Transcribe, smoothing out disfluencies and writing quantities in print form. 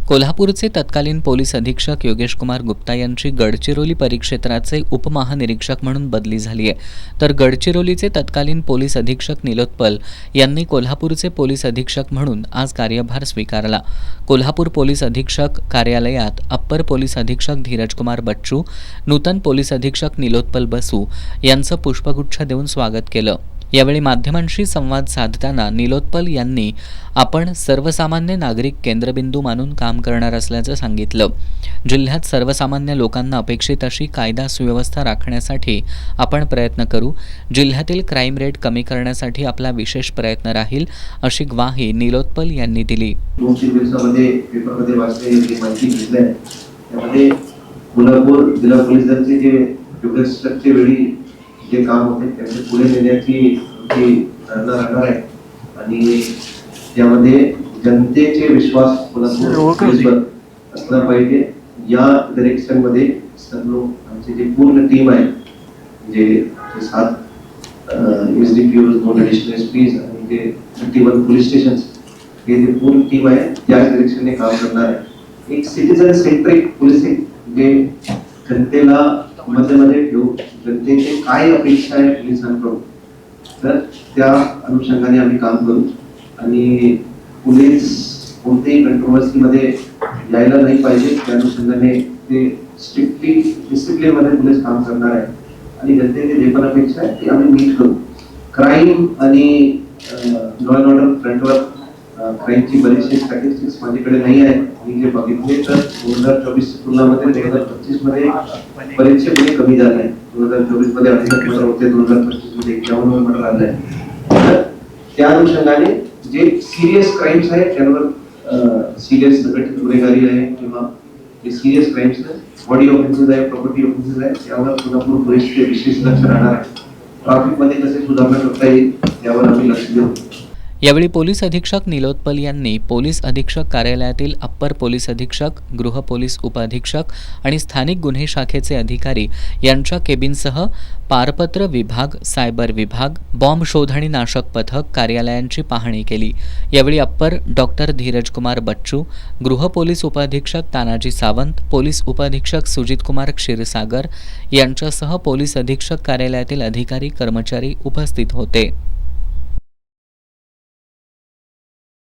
कोल्हापूरचे तत्कालीन पोलीस अधीक्षक योगेश कुमार गुप्ता यांची गडचिरोली परिक्षेत्राचे उपमहानिरीक्षक म्हणून बदली झाली आहे, तर गडचिरोलीचे तत्कालीन पोलीस अधीक्षक निलोत्पल यांनी कोल्हापूरचे पोलीस अधीक्षक म्हणून आज कार्यभार स्वीकारला। कोल्हापूर पोलीस अधीक्षक कार्यालयात अप्पर पोलीस अधीक्षक धीरज कुमार बच्चू, नूतन पोलीस अधीक्षक निलोत्पल बसू यांचं पुष्पगुच्छ देऊन स्वागत केलं। यावेळी माध्यमांशी संवाद साधताना निलोत्पल यांनी आपण सर्वसामान्य नागरिक केंद्रबिंदू मानून काम करणार असल्याचं सांगितलं। जिल्ह्यात सर्वसामान्य लोकांना अपेक्षित अशी कायदा सुव्यवस्था राखण्यासाठी आपण प्रयत्न करू। जिल्ह्यातील क्राईम रेट कमी करण्यासाठी आपला विशेष प्रयत्न राहील, अशी ग्वाही निलोत्पल यांनी दिली। 2-3 दिवसांमध्ये पेपरमध्ये वाचलेली माहिती घेतली आहे। त्यामध्ये कोल्हापूर जिल्हा पोलीस दलाचे जे युगस्टरचे वेळी जे काम होते त्याचे पुढे नेण्याची राहणार आहे आणि त्यामध्ये जनतेचे विश्वास कोल्हापूर असला पाहिजे। या डायरेक्शन मध्ये सर्व आमची जी पूर्ण टीम आहे, जे 7 एसडीपीओज, 2 ॲडिशनल एसपीज आणि जे 31 पोलीस स्टेशन, हे जे पूर्ण टीम आहे त्या डायरेक्शनने काम करणार आहे। एक सिटीजन सेंट्रिक पोलिसिंग जे जनतेला मध्ये ठेवून जनतेचे काय अपेक्षा आहे पोलिसांकडून, तर त्या अनुषंगाने आम्ही काम करू आणि पोलीस कोणत्याही कंट्रोवर्सी मध्ये यायला नाही पाहिजे। त्या अनुषंगाने ते स्ट्रिक्टली डिसिप्लिन मध्ये पोलीस काम करणार आहे आणि जनतेचे जे पण अपेक्षा आहे ते आम्ही मीट करू। क्राईम आणि लॉ अँड ऑर्डर फ्रंटवर क्राईमची बरीचशी स्टॅटिस्टिक्स माझ्याकडे नाही आहे। मी जे बघितले तर 2024 तुलनामध्ये 2025 मध्ये बरेचसे गुन्हे कमी झाले आहेत। 2024 मध्ये 68 मर्डर होते, 2025 मध्ये 51 मर्डर आले आहेत। तर त्या अनुषंगाने जे सिरियस क्राईम्स आहेत त्यावर सिरियस संघटित गुन्हेगारी आहे किंवा जे सिरियस क्राईम्स बॉडी ऑफेन्सेस आहे, प्रॉपर्टी ऑफेन्सेस आहे, त्यावर कोल्हापूर पोलीसचे विशेष लक्ष राहणार आहे। ट्रॅफिक मध्ये कसे सुधारणा करता येईल त्यावर आम्ही लक्ष देऊ। यावेळी पोलीस अधीक्षक निलोत्पल यांनी पोलीस अधीक्षक कार्यालयातील अप्पर पोलीस अधीक्षक, गृह पोलीस उपअधीक्षक आणि स्थानिक गुन्हे शाखेचे अधिकारी यांच्या केबिनसह पारपत्र विभाग, सायबर विभाग, बॉम्ब शोध आणि नाशक पथक कार्यालयांची पाहणी केली। यावेळी अप्पर डॉक्टर धीरज कुमार बच्चू, गृह पोलीस उपअधीक्षक तानाजी सावंत, पोलीस उपअधीक्षक सुजित कुमार क्षीरसागर यांच्यासह पोलीस अधीक्षक कार्यालयातील अधिकारी कर्मचारी उपस्थित होते।